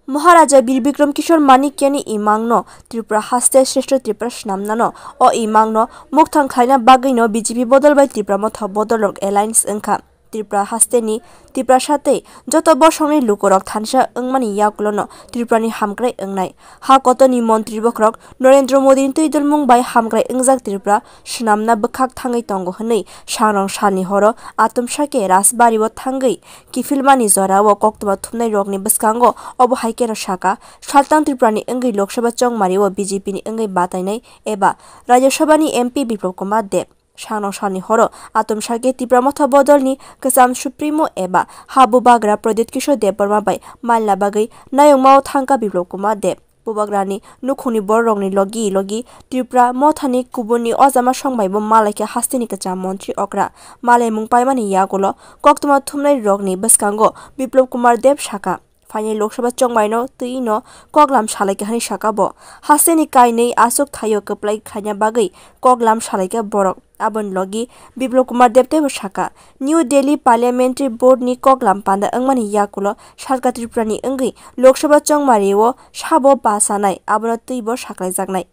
महाराजा वीर विक्रम किशोर मानिक्यनि इमांगनो त्रिपुरा हास्ते श्रेष्ठ त्रिपुरा स्नामनानो ओ इमांगनो मुक्थां खायना बागैनो बीजेपी बदल बाय त्रिपुरा मथ बदल एलायंस ओंखा त्रिपुरा हास्तेनि त्रिपुरा साथे जत बसंनि लुकरक थानसा ओंमानि याकुलनो त्रिपुरानि हामग्राय ओंनाय हा कतनि मन्त्रि बख्रक नरेंद्र मोदी तैदलमुं बाय हामग्राय ओंजाक त्रिपुरा सुनामना बखाक थांगै तंग हनै सांरं सानि हरो आतमसाके राजबारिव थांगै किफिलमानि जराव कक्तबा थुमनाय रगनि बसकांगो अब हाइकेनो साका सालतां त्रिपुरानि ओंगै लोकसभा चंगमारिव बीजेपीनि ओंगै बातायनाय एबा राज्यसभानि एमपी बिप्लब कुमार देब सांरं सानि हरो आतमसाके त्रिपुरा मथ बदलनि कसाम सुप्रीमो एबा हाबु बाग्रा प्रदीप किशोर देब बर्मा बाय मालना बागै नायंमाव थांका बिप्लब कुमार देब पुबाग्रानि नुखुनि बररंनि लगी त्रिपुरा मथानि कुबुनि अजामा संबायबो मालायके हास्तिनि कचा मन्त्री अक्रा मालाय मुंपायमानि यागोलो कक्तमा थुमनाय रगनि बसकांगो बिप्लब कुमार देब साका फाइनल लोकसभा चंगमाइनो तैनो कगलाम सालायके हनि साकाबो हास्तिनि काइनै आसुक थायो कप्लाई खाइना बागै कगलाम सालायके बरक आबन लगी बिप्लब कुमार देबतेबो साका न्यू दिल्ली पार्लियामेंट्री बोर्ड नि कगलाम पान्दा अंगमानि याकुलो सालका त्रिपुरानि अंगै लोकसभा चंगमारिवो साबो बासानाय आबन तैबो साकलाय जागनाय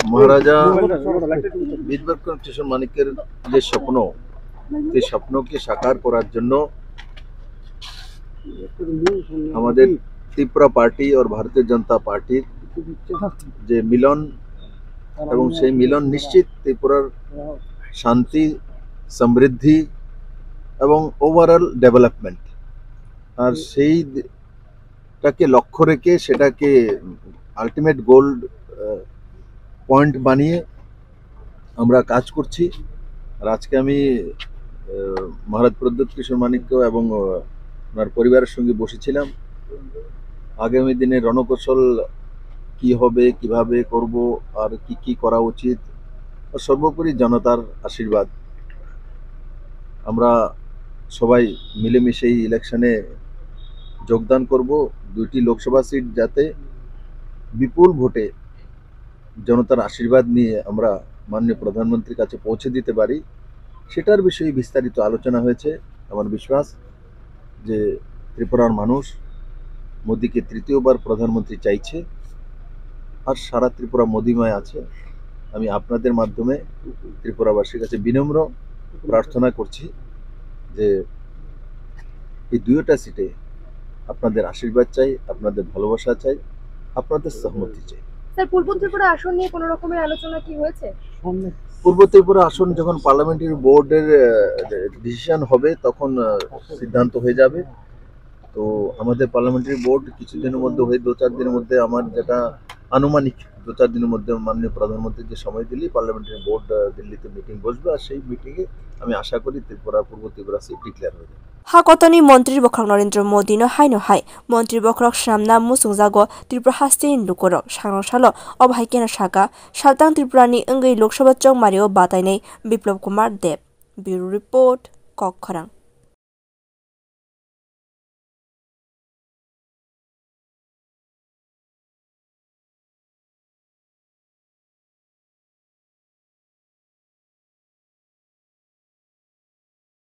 महाराजा वीर विक्रम किशोर मानिक्येर যে স্বপ্ন সেই স্বপ্নকে সাকার করার জন্য আমাদের ত্রিপুরা পার্টি और भारतीय जनता पार्टी যে মিলন এবং সেই মিলন নিশ্চিত ত্রিপুরার শান্তি সমৃদ্ধি এবং ওভারঅল ডেভেলপমেন্ট আর সেইটাকে লক্ষ্য রেখে সেটাকে আলটিমেট গোল্ড পয়েন্ট বানিয়ে আমরা কাজ করছি আর আজকে আমি মহারাজ প্রদ্যোৎ কিশোর মানিক্য এবং ওনার পরিবারের সঙ্গে বসেছিলাম আগামী দিনে রণকৌশল কি হবে কিভাবে করব আর কি কি করা উচিত আর সর্বোপরি জনতার আশীর্বাদ আমরা সবাই মিলেমিশে এই ইলেকশনে যোগদান করব দুইটি লোকসভা সিট যাতে বিপুল ভোটে জনতার আশীর্বাদ নিয়ে আমরা মাননীয় প্রধানমন্ত্রীর কাছে পৌঁছে দিতে পারি সেটার বিষয়ে বিস্তারিত আলোচনা হয়েছে আমার বিশ্বাস যে ত্রিপুরার মানুষ মোদিকে তৃতীয়বার প্রধানমন্ত্রী চাইছে আর সারা ত্রিপুরা মোদিময় আছে আমি আপনাদের মাধ্যমে ত্রিপুরাবাসীর কাছে বিনম্র প্রার্থনা করছি যে এই দুইটা সিটে আপনাদের আশীর্বাদ চাই আপনাদের ভালোবাসা চাই আপনাদের সহমতি চাই স্যার পূর্ব ত্রিপুরা আসন নিয়ে কোনো রকমের আলোচনা কি হয়েছে পূর্ব ত্রিপুরা আসন যখন পার্লামেন্টারি বোর্ডের ডিসিশন হবে তখন সিদ্ধান্ত হয়ে যাবে তো আমাদের পার্লামেন্টারি বোর্ড কিছুদিনের মধ্যে হয়ে 2-4 দিনের মধ্যে আমার যেটা আনুমানিক 2-4 দিনের মধ্যে মাননীয় প্রধানমন্ত্রী যে সময় দিলি পার্লামেন্টারি বোর্ড দিল্লিতে মিটিং বসবে আর সেই মিটিংয়ে আমি আশা করি ত্রিপুরা পূর্ব ত্রিপুরা সিট ডিক্লেয়ার হয়ে যাবে हाकतनी मंत्री बख्रक नरेंद्र मोदी नो हाइनो हाय मंत्री बख्रक सामना मुसुंजागो त्रिपुरा हास्तेनि लुकरक सांरसालो अब हाइकेना साका सालतां त्रिपुरानि अंगै लोकसभा चंगमारिव बातायनाय बिप्लब कुमार देब ब्यूरो रिपोर्ट ककखरां।